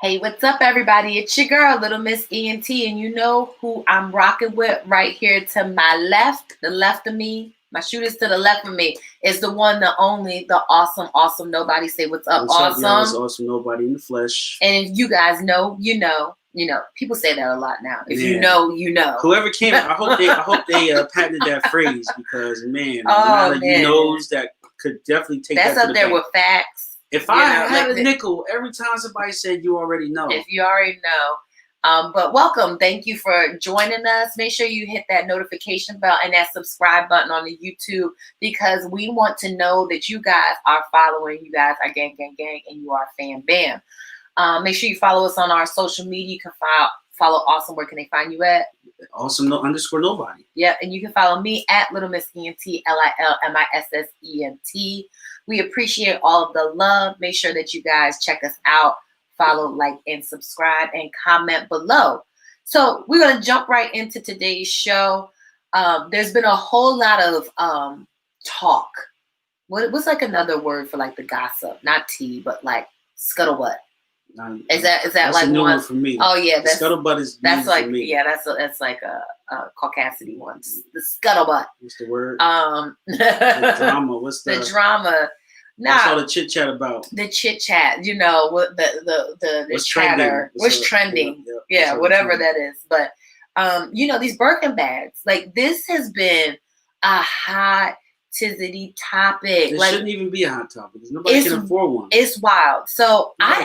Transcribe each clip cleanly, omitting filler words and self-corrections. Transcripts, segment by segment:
Hey, what's up, everybody? It's your girl, Little Miss ENT, and you know who I'm rocking with right here to my left, the left of me. My shooters to the left of me is the one, the only, the awesome nobody. Say what's up, What's up, y'all? It's awesome. awesome nobody in the flesh. And if you guys know, you know. People say that a lot now. If you know, you know. Whoever came, I hope they patented that phrase because man, Oh, you knows that could definitely take that's that to up the there bank. with facts. If I had a nickel every time somebody said you already know. If you already know. But welcome. Thank you for joining us. Make sure you hit that notification bell and that subscribe button on the YouTube because we want to know that you guys are following. You guys are gang, and you are fan bam. Make sure you follow us on our social media. You can follow Awesome. Where can they find you at? Awesome _ nobody. Yeah, and you can follow me at Little Miss ENT, LILMISSENT. We appreciate all of the love. Make sure that you guys check us out. Follow, like, and subscribe, and comment below. So we're going to jump right into today's show. There's been a whole lot of talk. What's like another word for like the gossip? Not tea, but like scuttlebutt. Is that like a new one for me? Oh yeah, that's scuttlebutt is that's like for me. Yeah, that's like a Caucasity one. The scuttlebutt. What's the word? The drama. What's the drama? What's all the chit chat about? The chit chat, you know, what the chatter, what's trending, yeah, whatever that is. But you know, these Birkin bags, like this has been a hot tizzity topic. It like, shouldn't even be a hot topic because nobody can afford one. It's wild. So I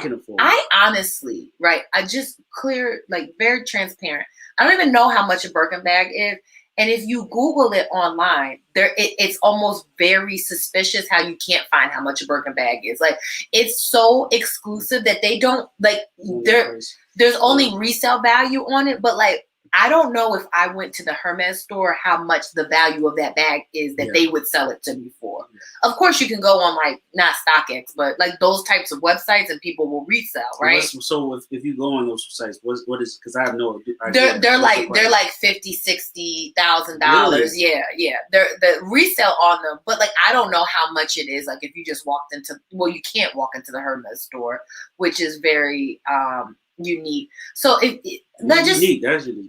honestly, right, I just very transparent. I don't even know how much a Birkin bag is. And if you Google it online, it's almost very suspicious how you can't find how much a Birkin bag is. Like, it's so exclusive that they don't there's only resale value on it, but like, I don't know if I went to the Hermes store how much the value of that bag is that they would sell it to me for. Of course, you can go on like not StockX, but like those types of websites, and people will resell, right? So if you go on those sites, what is? Because I have no idea. They're like $50,000-$60,000. Yeah. The resale on them, but like I don't know how much it is. Like if you just walked into, well, you can't walk into the Hermes store, which is very unique. So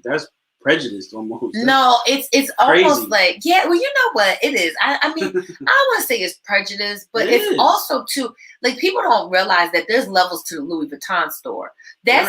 that's prejudiced almost. No, it's almost like, yeah, well, you know what it is. I mean, I don't want to say it's prejudice, but it's also too, like, people don't realize that there's levels to the Louis Vuitton store. That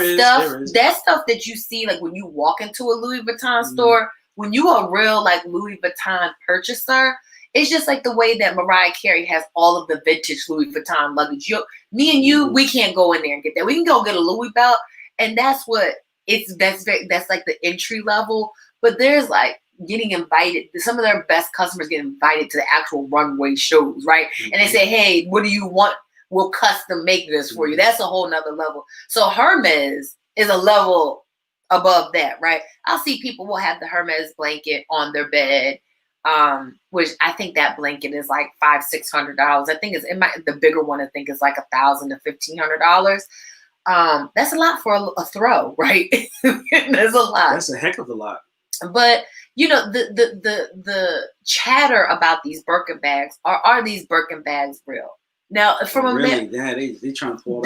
stuff that you see, like when you walk into a Louis Vuitton store, when you are a real like Louis Vuitton purchaser, it's just like the way that Mariah Carey has all of the vintage Louis Vuitton luggage. Me and you, we can't go in there and get that. We can go get a Louis belt, and that's what that's like the entry level. But there's like getting invited. Some of their best customers get invited to the actual runway shows, right? And they say, "Hey, what do you want? We'll custom make this for you." That's a whole nother level. So Hermes is a level above that, right? I'll see people will have the Hermes blanket on their bed. Which I think that blanket is like $500-$600. I think the bigger one I think is like $1,000 to $1,500. That's a lot for a throw, right? There's a lot. That's a heck of a lot. But you know, the chatter about these Birkin bags, are these Birkin bags real? Now, from they trying to pull.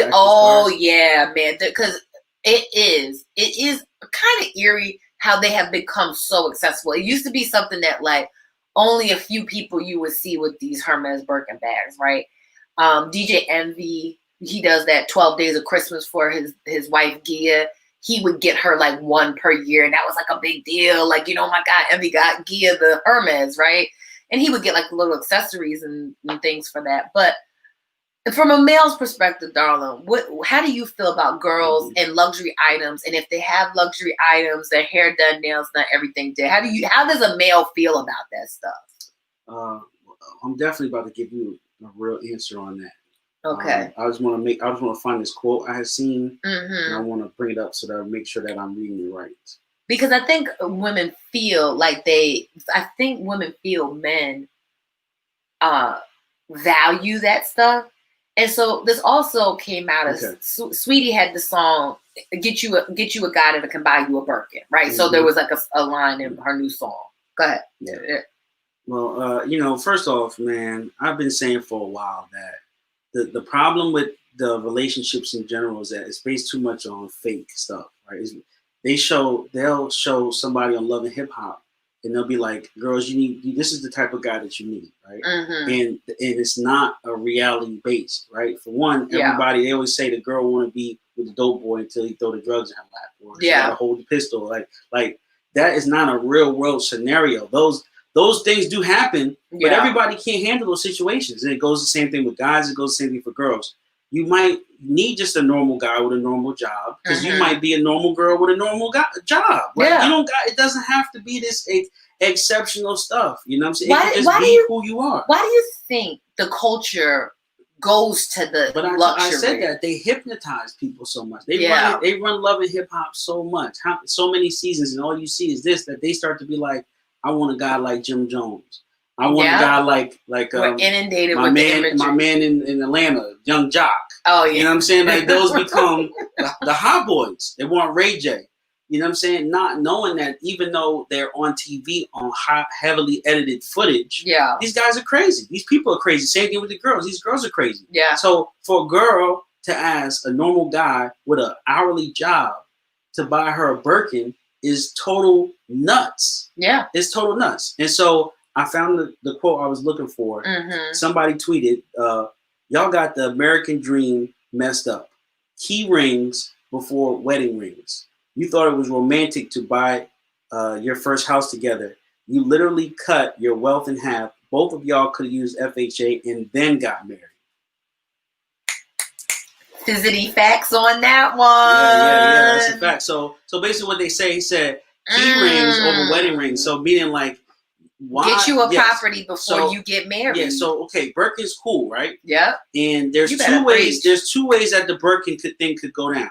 Yeah, man, because it is kind of eerie how they have become so accessible. It used to be something that like only a few people you would see with these Hermes Birkin bags, right? DJ Envy, he does that 12 Days of Christmas for his wife Gia. He would get her like one per year, and that was like a big deal. Like, you know, my God, Envy got Gia the Hermes, right? And he would get like little accessories and things for that. But from a male's perspective, darling, how do you feel about girls and luxury items? And if they have luxury items, their hair done, nails done, everything done, how does a male feel about that stuff? I'm definitely about to give you a real answer on that. Okay. I just want to find this quote I had seen, and I want to bring it up so that I make sure that I'm reading it right. Because I think women feel men value that stuff. And so this also came out as Sweetie had the song "Get you a guy that can buy you a Birkin," right? So there was like a line in her new song. Go ahead. Yeah. Well, first off, man, I've been saying for a while that the problem with the relationships in general is that it's based too much on fake stuff, right? They'll show somebody on Love and Hip Hop, and they'll be like, "Girls, this is the type of guy that you need, right?" Mm-hmm. And it's not a reality based, right? For one, everybody they always say the girl want to be with the dope boy until he throw the drugs in her lap, or she gotta hold the pistol, like that is not a real world scenario. Those things do happen, but everybody can't handle those situations. And it goes the same thing with guys. It goes the same thing for girls. You might need just a normal guy with a normal job, because you might be a normal girl with a normal job. Like, you don't got. It doesn't have to be this exceptional stuff. You know what I'm saying? It can just be who you are. Why do you think the culture goes to the luxury? I said that they hypnotize people so much. They run Love and Hip Hop so much, so many seasons, and all you see is this, that they start to be like, I want a guy like Jim Jones. I want a guy like we're inundated my with man, the imagery. my man in Atlanta, Young Jock. Oh yeah, you know what I'm saying? Like those become the hot boys. They want Ray J. You know what I'm saying? Not knowing that even though they're on TV on heavily edited footage, these guys are crazy. These people are crazy. Same thing with the girls. These girls are crazy. Yeah. So for a girl to ask a normal guy with an hourly job to buy her a Birkin is total nuts. Yeah. It's total nuts. And so I found the quote I was looking for. Mm-hmm. Somebody tweeted, y'all got the American dream messed up. Key rings before wedding rings. You thought it was romantic to buy your first house together. You literally cut your wealth in half. Both of y'all could have used FHA and then got married. Fizzity facts on that one. Yeah, that's a fact. So basically what they say, he said, key rings over wedding rings. So meaning like, why? Get you a property before you get married. Yeah, so okay, Birkin's cool, right? Yeah. And there's two ways. There's two ways that the Birkin thing could go down.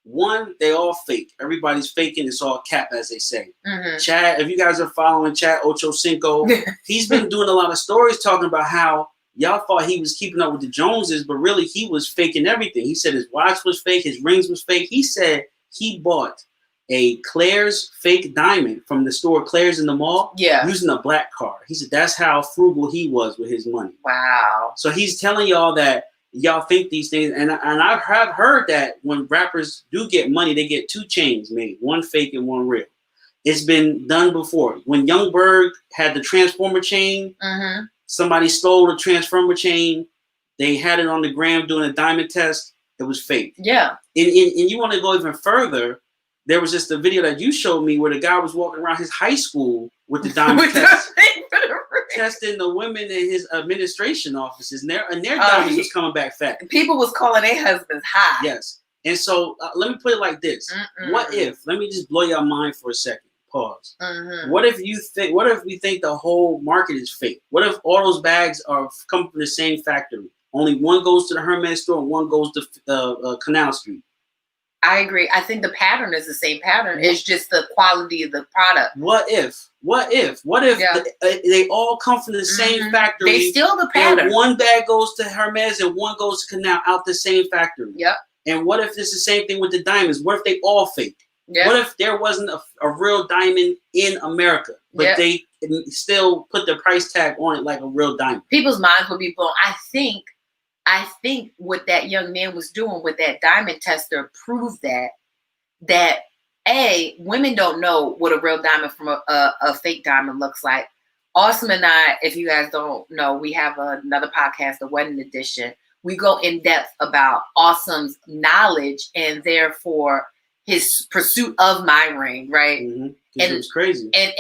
One, they all fake. Everybody's faking. It's all cap, as they say. Mm-hmm. Chad, if you guys are following Chad Ocho Cinco, he's been doing a lot of stories talking about how y'all thought he was keeping up with the Joneses, but really he was faking everything. He said his watch was fake, his rings was fake. He said he bought a Claire's fake diamond from the store Claire's in the mall using a black card. He said that's how frugal he was with his money. Wow. So he's telling y'all that y'all think these things, and I have heard that when rappers do get money, they get two chains made, one fake and one real. It's been done before. When Young Berg had the Transformer chain, somebody stole the Transformer chain. They had it on the gram doing a diamond test. It was fake. Yeah. And you want to go even further. There was just a video that you showed me where the guy was walking around his high school with the diamond test, testing the women in his administration offices, and their diamonds was coming back fat. People was calling their husbands high. Yes. And so let me put it like this. What if, let me just blow your mind for a second. Pause. What if we think the whole market is fake? What if all those bags are come from the same factory? Only one goes to the Hermes store and one goes to Canal Street. I agree. I think the pattern is the same pattern. It's just the quality of the product. What if they all come from the same factory? They steal the pattern. And one bag goes to Hermes and one goes to Canal, out the same factory. Yep. And what if it's the same thing with the diamonds? What if they all fake? Yep. What if there wasn't a real diamond in America, but they still put the price tag on it like a real diamond? People's minds would be blown. I think what that young man was doing with that diamond tester proved that women don't know what a real diamond from a fake diamond looks like. Awesome and I, if you guys don't know, we have another podcast, the Wedding Edition. We go in depth about Awesome's knowledge and therefore his pursuit of my ring, right? And it was crazy. And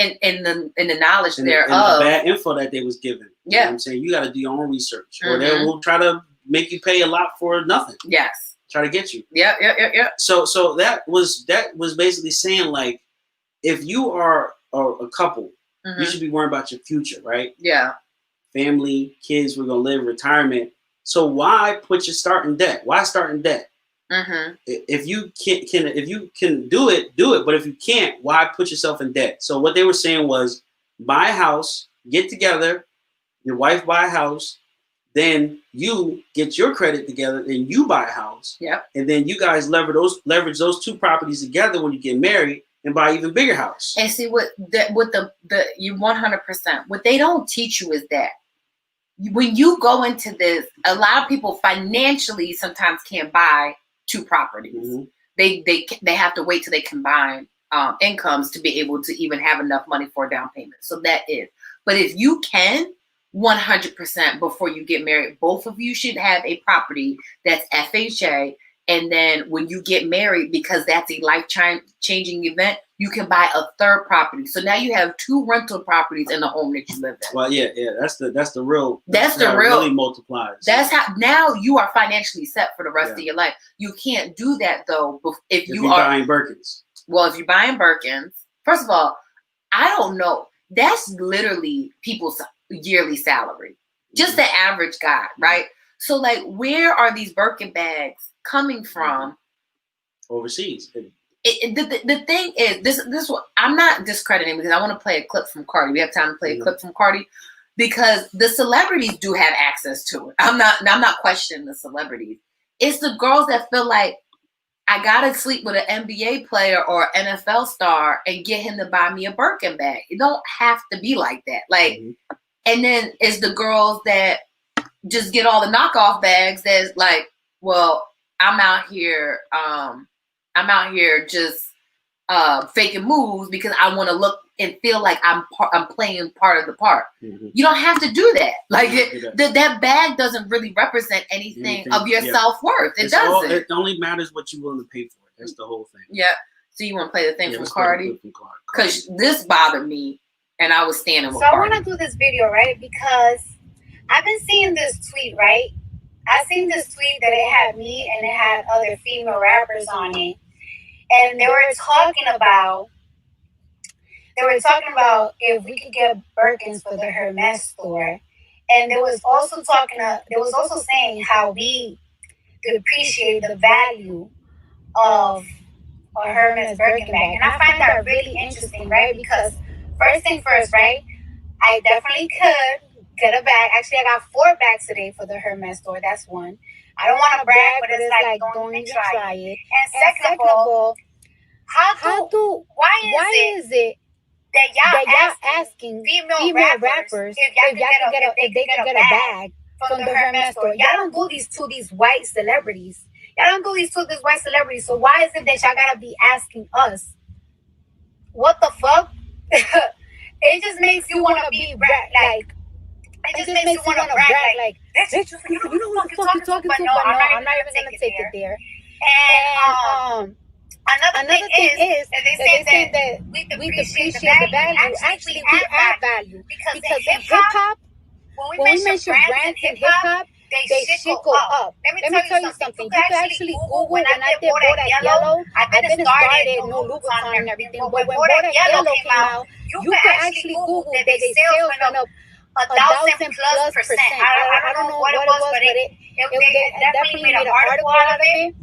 the knowledge thereof. And the bad info that they was given. Yeah. You know what I'm saying? You got to do your own research. Or they will try to make you pay a lot for nothing. Yes. Try to get you. Yeah. So that was basically saying, like, if you are a couple, you should be worrying about your future, right? Yeah. Family, kids, we're going to live, retirement. So why put your start in debt? Why start in debt? If you can do it, do it. But if you can't, why put yourself in debt? So what they were saying was, buy a house, get together, your wife buy a house, then you get your credit together, and you buy a house. Yep. And then you guys leverage those two properties together when you get married and buy an even bigger house. And see you 100%. What they don't teach you is that when you go into this, a lot of people financially sometimes can't buy 2 properties. Mm-hmm. They have to wait till they combine incomes to be able to even have enough money for a down payment. So that is. But if you can, 100% before you get married, both of you should have a property that's FHA. And then when you get married, because that's a life-changing event, you can buy a 3rd property. So now you have 2 rental properties in the home that you live in. Well, yeah, that's the real. That's the real. It really multiplies. That's how now you are financially set for the rest of your life. You can't do that though if you're buying Birkins. Well, if you're buying Birkins, first of all, I don't know. That's literally people's yearly salary, just the average guy, right? So, like, where are these Birkin bags coming from? Overseas. The thing is, this I'm not discrediting because I want to play a clip from Cardi. We have time to play a clip from Cardi because the celebrities do have access to it. I'm not questioning the celebrities. It's the girls that feel like I gotta sleep with an NBA player or NFL star and get him to buy me a Birkin bag. It don't have to be like that. Like, and then it's the girls that just get all the knockoff bags. That's like, well, I'm out here just faking moves because I want to look and feel like I'm playing part of the part. Mm-hmm. You don't have to do that. Like that bag doesn't really represent anything of your self-worth. It doesn't. It only matters what you're willing to pay for it. That's the whole thing. Yeah. So you want to play the thing from Cardi? Because this bothered me, and I was standing with Cardi. So I want to do this video, right? Because I've been seeing this tweet, right? I seen this tweet that it had me and it had other female rappers on it. And they were talking about if we could get Birkins for the Hermes store. And they was also saying how we could appreciate the value of a Hermes Birkin bag. And I find that really interesting, right? Because first thing first, right? I definitely could get a bag. Actually, I got 4 bags today for the Hermes store. That's one. I don't want to brag, but it's like, don't even try it. And second of all, why is it that y'all asking female rappers if they could get a bag from the Hermes store? Y'all don't do these to these white celebrities. So why is it that y'all gotta be asking us? What the fuck? It just makes you want to be like. It just makes you want to brag like, bitch, you know what the fuck you're talking to, but no, I'm not even gonna take it there. And another thing is that they say that we appreciate the value. Actually, we add value because in hip hop, when we mention brands in hip hop, they shickle up. Let me tell you something. You can actually Google when I did Bodak Yellow. I didn't started no Vuitton and everything, but when Bodak Yellow came out, you can actually Google that they sales went up 1,000+%. I don't know what it was, but they definitely made an article out of it.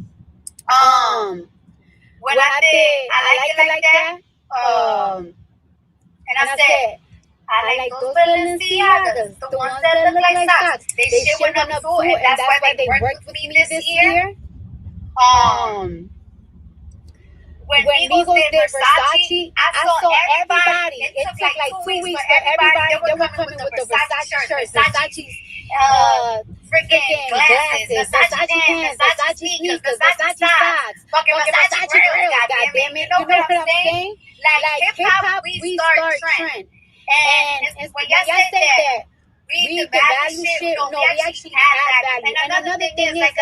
When I did, I like it like that. And I said, I like those Balenciagas, the ones that look like socks. They shit went up too, and that's why they worked with me this year. When Migos did Versace, I saw everybody. It took like 2 weeks for everybody. They were coming with the Versace shirts, Versace's freaking glasses, Versace pants, Versace sneakers, Versace socks, fucking Versace grills, goddammit. You know what I'm saying? Like hip hop, we start trend. And when y'all said that, we the value shit, no, we actually add value. And another thing is, like,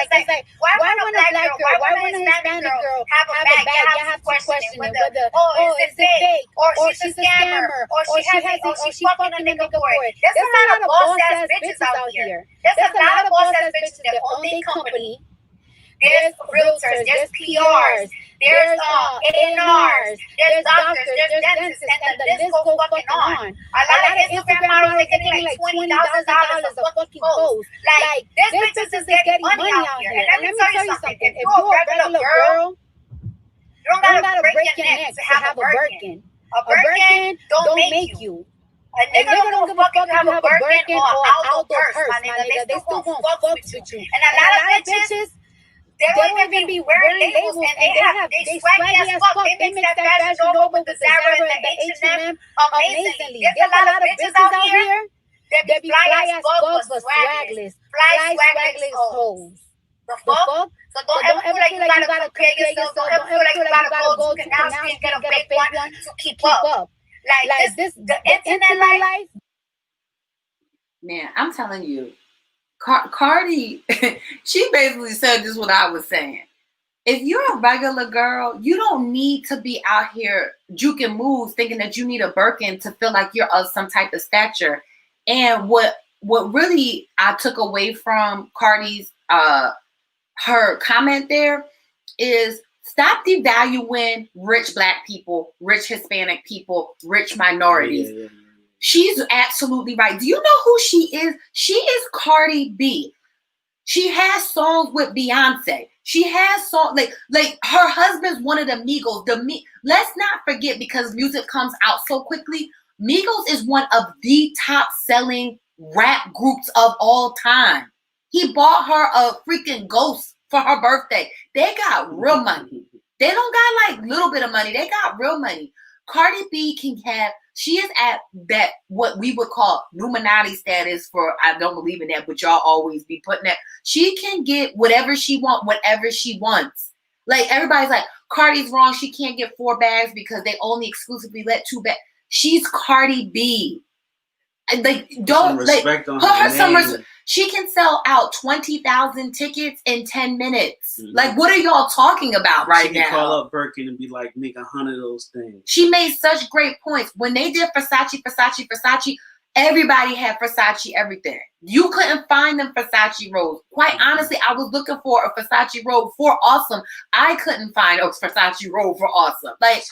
why wouldn't a black girl, why wouldn't a Hispanic girl have a bag? You have to question it whether, is it fake, or she's a scammer, or she fucking a nigga for it. There's a lot of boss-ass bitches out here. There's a lot of boss-ass bitches that own their company. There's realtors, there's PRs, there's A&Rs, there's doctors, there's dentists, and the list goes fucking on. A lot of Instagram models are getting like $20,000 a fucking post. Like, this bitches is getting money out here. And let me tell you something. If you're a regular girl, you don't gotta break your neck to have a Birkin. A Birkin don't make you. A nigga don't give a fuck if you have a Birkin or Aldo purse, my nigga. They still gonna fuck with you. And a lot of bitches, they don't even be wearing labels, and they swaggy as fuck. They mix that fashion over with the Zara and the H&M amazingly. There's a lot of bitches out here They be fly as fuck, but swagless. Fly swagless hoes. The fuck? So don't ever feel like you gotta compare yourself. Don't ever feel like you gotta go to Canal Street and get a fake one to keep up. Like this, the internet life. Man, I'm telling you, Cardi, she basically said just what I was saying. If you're a regular girl, you don't need to be out here juking moves thinking that you need a Birkin to feel like you're of some type of stature. And what really I took away from Cardi's her comment there is stop devaluing rich Black people, rich Hispanic people, rich minorities. Yeah. She's absolutely right. Do you know who she is? She is Cardi B. She has songs with Beyonce. She has songs like her husband's one of the Migos. Let's not forget, because music comes out so quickly. Migos is one of the top selling rap groups of all time. He bought her a freaking Ghost for her birthday. They got real money. They don't got like little bit of money. They got real money. Cardi B she is at that what we would call Illuminati status for, I don't believe in that, but y'all always be putting that. She can get whatever she wants. Like everybody's like, Cardi's wrong. She can't get 4 bags because they only exclusively let 2 bags. She's Cardi B. Like, don't like her some respect. She can sell out 20,000 tickets in 10 minutes. Mm-hmm. Like, what are y'all talking about right now? She can call up Birkin and be like, make 100 of those things. She made such great points. When they did Versace, everybody had Versace everything. You couldn't find them Versace robes. Quite honestly, I was looking for a Versace robe for Awesome. I couldn't find a Versace robe for Awesome. Like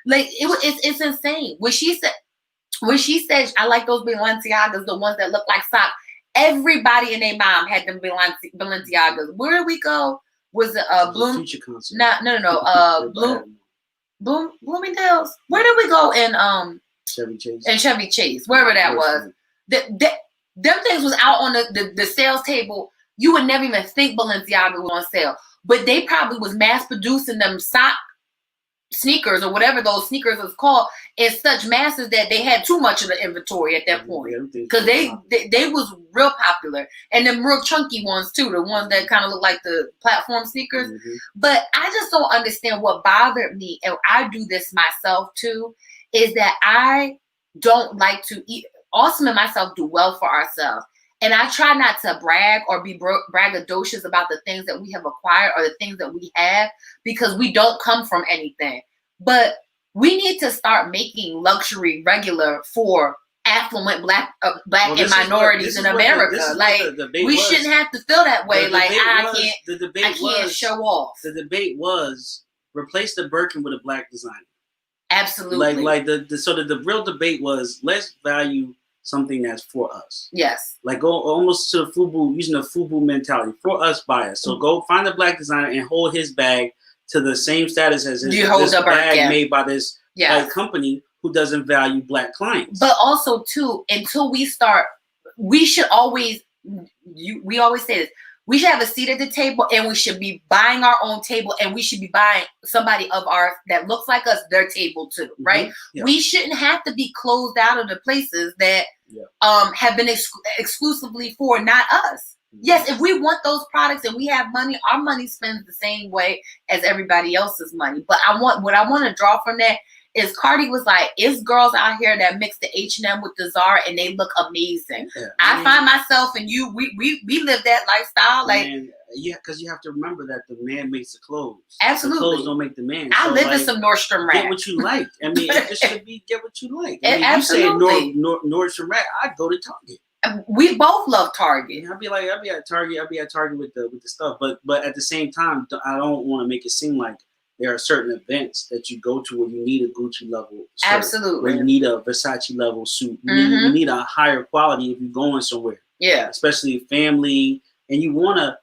it's insane. When she said, I like those Balenciagas, the ones that look like socks. Everybody and their mom had them Balenciagas. Where did we go? Was it Bloom? No. Bloomingdale's. Where did we go in Chevy Chase? In Chevy Chase, wherever that was. Them things was out on the sales table. You would never even think Balenciaga was on sale, but they probably was mass producing them sneakers or whatever those sneakers was called in such masses that they had too much of the inventory at that point, because they was real popular, and them real chunky ones too, the ones that kind of look like the platform sneakers. Mm-hmm. But I just don't understand what bothered me, and I do this myself too, is that I don't like to eat. Awesome and myself do well for ourselves. And I try not to brag or be braggadocious about the things that we have acquired or the things that we have, because we don't come from anything. But we need to start making luxury regular for affluent black and minorities in America. We shouldn't have to feel that way. I can't show off. The debate was replace the Birkin with a Black designer. Absolutely. The real debate was, let's value something that's for us. Yes. Like go almost to FUBU, using the FUBU mentality. For us, by us. So go find a Black designer and hold his bag to the same status as this bag made by this company who doesn't value Black clients. But also too, until we start, we should always, we always say this, we should have a seat at the table, and we should be buying our own table, and we should be buying somebody of ours that looks like us their table too, right? Mm-hmm. Yeah. We shouldn't have to be closed out of the places that have been exclusively for not us. Mm-hmm. Yes, if we want those products and we have money, our money spends the same way as everybody else's money. But what I want to draw from that is Cardi was like, it's girls out here that mix the H&M with the Zara and they look amazing. Yeah, I find myself and you, we live that lifestyle. Because you have to remember that the man makes the clothes. Absolutely. The clothes don't make the man. I live in some Nordstrom Rack. Get what you like. I mean, it should be get what you like. I mean, absolutely. You say Nordstrom Rack, I'd go to Target. We both love Target. I'll be at Target with the stuff. But at the same time, I don't want to make it seem like there are certain events that you go to where you need a Gucci level shirt, absolutely, where you need a Versace level suit. You need a higher quality if you're going somewhere. Yeah, especially family, and you wanna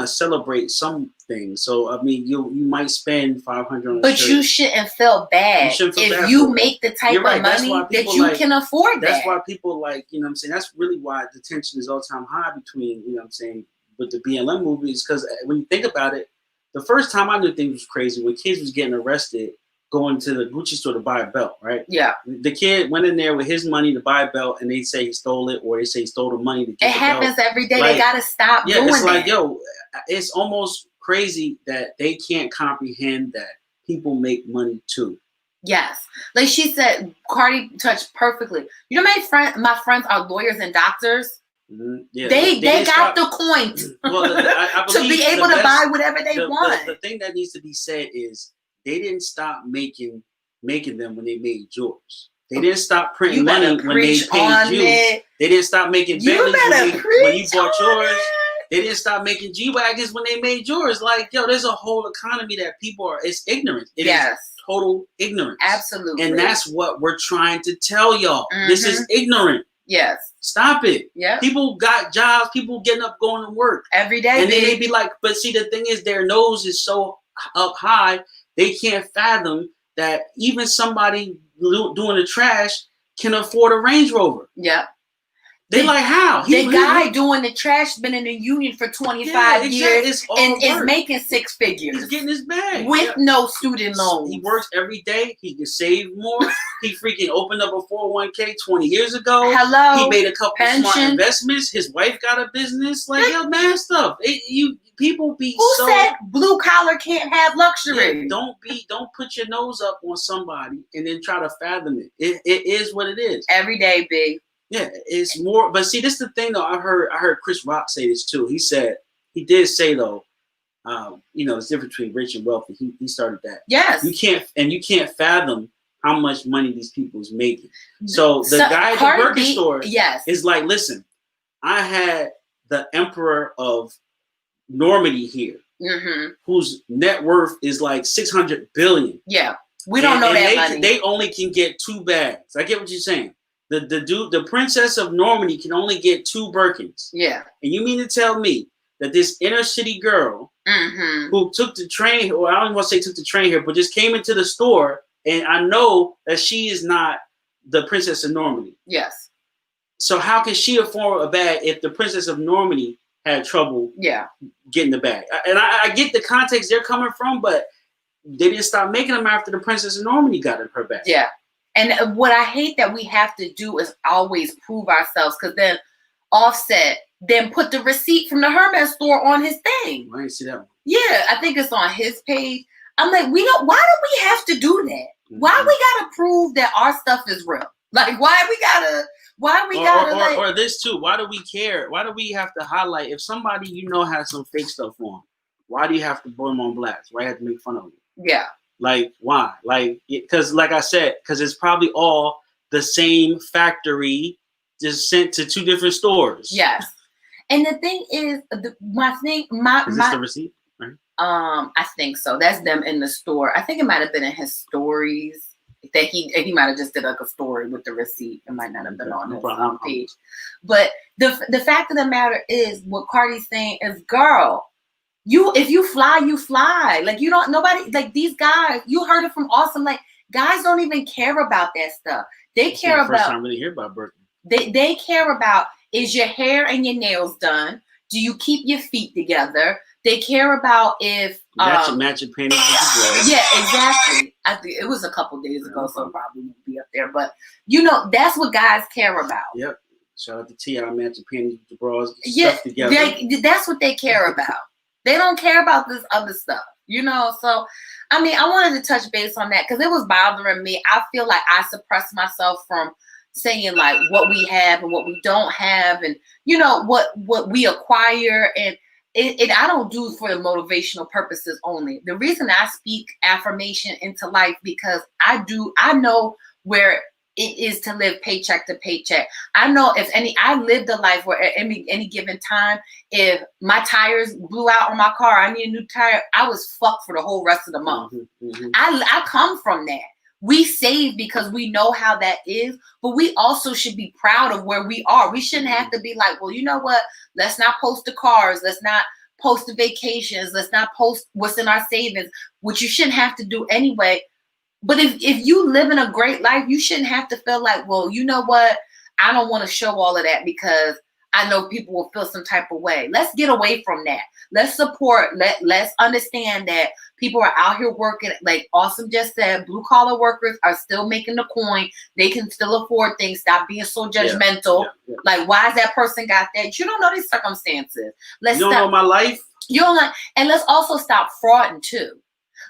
celebrate something. So I mean, you might spend $500 on a shirt. You shouldn't feel bad if you make the type of money that you can afford. That's why people like, you know what I'm saying. That's really why the tension is all time high between, you know what I'm saying, with the BLM movies, because when you think about it. The first time I knew things was crazy when kids was getting arrested going to the Gucci store to buy a belt, right? Yeah. The kid went in there with his money to buy a belt, and they say he stole it, or they say he stole the money to get it happens belt. Every day. Like, they gotta stop doing it's like, that. yo, it's almost crazy that they can't comprehend that people make money too. Yes. Like she said, Cardi touched perfectly. You know, my friends are lawyers and doctors. Mm-hmm. Yeah, they got the coin to be able to buy whatever they want. The thing that needs to be said is they didn't stop making them when they made yours. They didn't stop printing money when they paid you. They didn't stop making Bentleys when you bought yours. They didn't stop making G-Wagons when they made yours. Like, yo, there's a whole economy that people are, it's ignorant. It is total ignorance. Absolutely. And that's what we're trying to tell y'all. Mm-hmm. This is ignorant. Yes. Stop it. Yeah. People got jobs, people getting up, going to work. Every day. And they may be like, but see, the thing is, their nose is so up high, they can't fathom that even somebody doing the trash can afford a Range Rover. Yeah. They like, how? The guy doing the trash been in the union for 25 years and is making 6 figures. He's getting his bag. With no student loans. He works every day. He can save more. He freaking opened up a 401k 20 years ago. Hello. He made a couple smart investments. His wife got a business. Like, yo, man, stuff. People be Who said blue collar can't have luxury? Yeah, don't put your nose up on somebody and then try to fathom it. It is what it is. Every day, big. Yeah, it's more. But see, this is the thing, though. I heard Chris Rock say this too. He did say though, there's difference between rich and wealthy. He started that. Yes. You can't fathom how much money these people is making. So the guy at the Birkin store is like, listen, I had the emperor of Normandy here, whose net worth is like 600 billion. Yeah, we don't know that money. They only can get 2 bags. I get what you're saying. The princess of Normandy can only get 2 Birkins. Yeah. And you mean to tell me that this inner city girl who took the train, or I don't want to say took the train here, but just came into the store, and I know that she is not the princess of Normandy. Yes. So how can she afford a bag if the princess of Normandy had trouble getting the bag? And I get the context they're coming from, but they didn't stop making them after the princess of Normandy got in her bag. Yeah. And what I hate that we have to do is always prove ourselves, because then Offset then put the receipt from the Hermes store on his thing. I didn't see that one. Yeah, I think it's on his page. I'm like, why do we have to do that? Why we gotta prove that our stuff is real? Like, why we gotta or this too? Why do we care? Why do we have to highlight if somebody has some fake stuff on? Why do you have to put them on blast? Why you have to make fun of them? Yeah. Like, why? Like, because like I said, because it's probably all the same factory, just sent to 2 different stores. Yes. And the thing is, is this the receipt? Right? I think so. That's them in the store. I think it might have been in his stories. That he might have just did like a story with the receipt. It might not have been on his page. But the fact of the matter is, what Cardi's saying is, girl, if you fly, you fly. Like, you don't, nobody, like these guys, you heard it from Awesome. Like, guys don't even care about that stuff. They care about. First time really hear about Birkin. They care about, is your hair and your nails done? Do you keep your feet together? They care about if matching panties with your dress. Yeah, exactly. I think it was a couple days ago, so it probably won't be up there. But that's what guys care about. Yep. Shout out to T.I. matching panties with the bras. Yeah, stuff together. That's what they care about. They don't care about this other stuff, So, I mean, I wanted to touch base on that because it was bothering me. I feel like I suppressed myself from saying like what we have and what we don't have, and what we acquire, and I don't do it for the motivational purposes only. The reason I speak affirmation into life, because I know where it is to live paycheck to paycheck. I know I lived a life where at any given time, if my tires blew out on my car, I need a new tire, I was fucked for the whole rest of the month. Mm-hmm. I come from that. We save because we know how that is, but we also should be proud of where we are. We shouldn't have to be like, well, you know what? Let's not post the cars. Let's not post the vacations. Let's not post what's in our savings, which you shouldn't have to do anyway. But if you live in a great life, you shouldn't have to feel like, well, you know what? I don't want to show all of that because I know people will feel some type of way. Let's get away from that. Let's support. Let's understand that people are out here working. Like Awesome just said, blue collar workers are still making the coin. They can still afford things. Stop being so judgmental. Yeah. Like, why is that person got that? You don't know these circumstances. You don't know my life. You don't know. And let's also stop frauding too.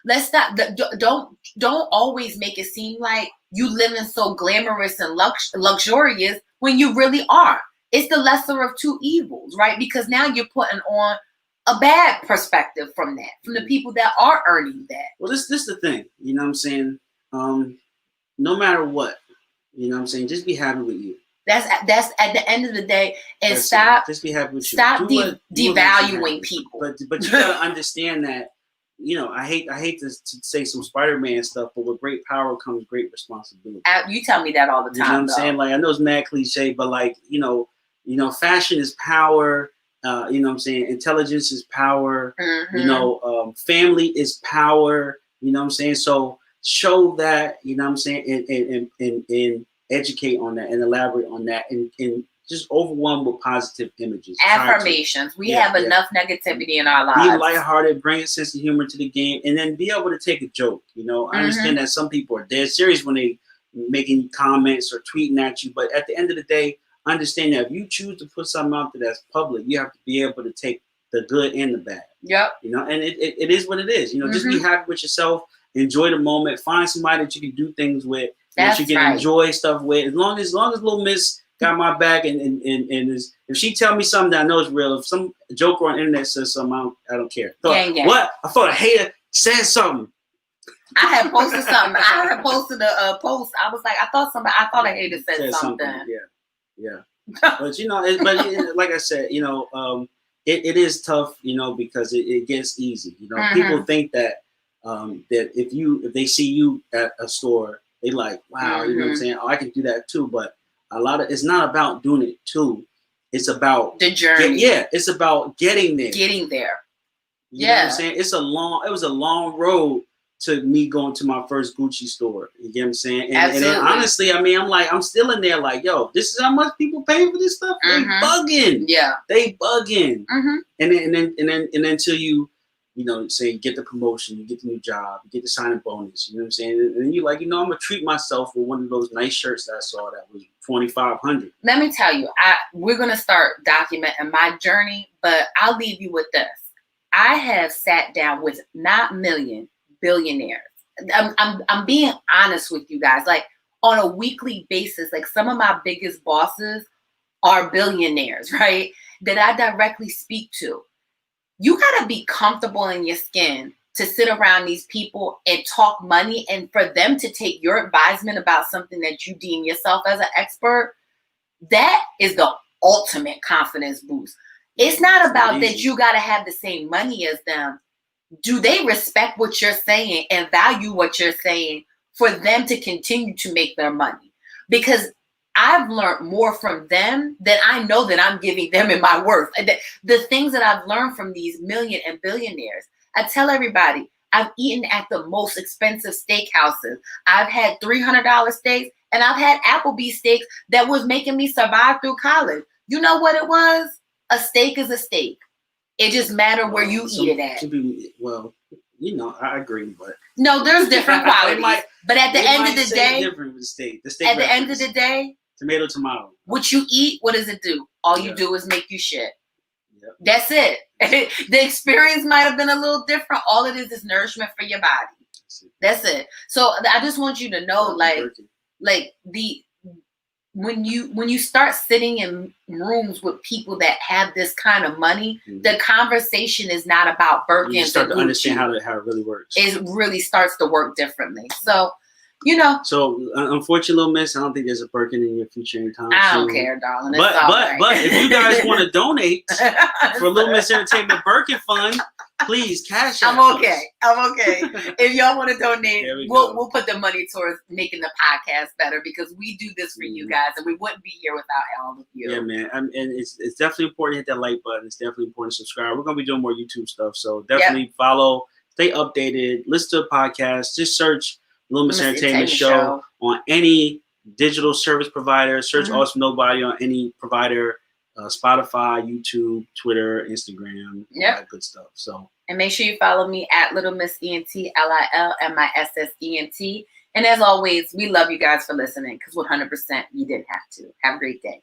Let's stop. Don't always make it seem like you living so glamorous and luxurious when you really are. It's the lesser of two evils, right? Because now you're putting on a bad perspective from that, from the people that are earning that. Well, this is the thing, you know what I'm saying? No matter what, you know what I'm saying? Just be happy with you. That's at the end of the day, and stop. Just be happy with you. Stop devaluing people. But you gotta understand that. You know, I hate to say some Spider-Man stuff, but with great power comes great responsibility. You tell me that all the time. You know what I'm saying? Like, I know it's mad cliche, but like, you know, fashion is power. You know what I'm saying? Intelligence is power. Mm-hmm. You know, family is power. You know what I'm saying? So show that, you know what I'm saying, and educate on that and elaborate on that and just overwhelm with positive images. Affirmations. We have enough negativity in our lives. Be lighthearted, bring a sense of humor to the game, and then be able to take a joke. You know, I understand that some people are dead serious when they making comments or tweeting at you, but at the end of the day, understand that if you choose to put something out there that's public, you have to be able to take the good and the bad. Yep. You know, and it is what it is. You know, just be happy with yourself, enjoy the moment, find somebody that you can do things with, that you can enjoy stuff with. As long as Little Miss got my back, and if she tell me something that I know is real, if some joker on the internet says something, I don't care. What? I thought a hater said something. I had posted something. I had posted a post. I was like, I thought a hater said something. Yeah. But you know, like I said, you know, it is tough, you know, because it gets easy. You know, people think that that if they see you at a store, they like, wow, you know what I'm saying? Oh, I can do that too. But it's not about doing it too. It's about the journey. It's about getting there. Getting there. You know what I'm saying? It was a long road to me going to my first Gucci store. You get what I'm saying? And then honestly, I mean, I'm still in there like, yo, this is how much people pay for this stuff? They bugging. Yeah. They bugging. And then until you know, say you get the promotion, you get the new job, you get the signing bonus, you know what I'm saying? And then you're like, you know, I'm gonna treat myself with one of those nice shirts that I saw that was $2,500. Let me tell you, we're gonna start documenting my journey, but I'll leave you with this. I have sat down with not billionaires. I'm being honest with you guys. Like, on a weekly basis, like, some of my biggest bosses are billionaires, right? That I directly speak to. You gotta be comfortable in your skin to sit around these people and talk money, and for them to take your advisement about something that you deem yourself as an expert. That is the ultimate confidence boost. It's not about that you gotta have the same money as them. Do they respect what you're saying and value what you're saying for them to continue to make their money? Because I've learned more from them than I know that I'm giving them in my worth. The things that I've learned from these million and billionaires. I tell everybody, I've eaten at the most expensive steakhouses. I've had $300 steaks, and I've had Applebee's steaks that was making me survive through college. You know what it was? A steak is a steak. It just mattered where you eat it at. Well, you know, I agree, but no, there's different qualities. But at the end of the day, different with the steak. At the end of the day, tomato. What you eat, what does it do? All you do is make you shit. Yep. That's it. The experience might have been a little different. All it is nourishment for your body. That's it. So I just want you to know, when you start sitting in rooms with people that have this kind of money, the conversation is not about Birkin. You start to understand how it really works. It really starts to work differently. So, you know. So, unfortunately, Little Miss, I don't think there's a Birkin in your future anytime soon. I don't care, darling. But if you guys want to donate for Little Miss Entertainment Birkin Fund, please cash out. I'm okay. If y'all want to donate, we'll put the money towards making the podcast better, because we do this for you guys, and we wouldn't be here without all of you. Yeah, man. And it's definitely important to hit that like button. It's definitely important to subscribe. We're gonna be doing more YouTube stuff, so definitely follow, stay updated, listen to the podcast. Just search Little Miss Entertainment Show on any digital service provider. Search Awesome Nobody on any provider. Spotify, YouTube, Twitter, Instagram, all that good stuff. So, and make sure you follow me at Little Miss ENT, LILMISSENT. And as always, we love you guys for listening because 100% you didn't have to. Have a great day.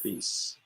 Peace.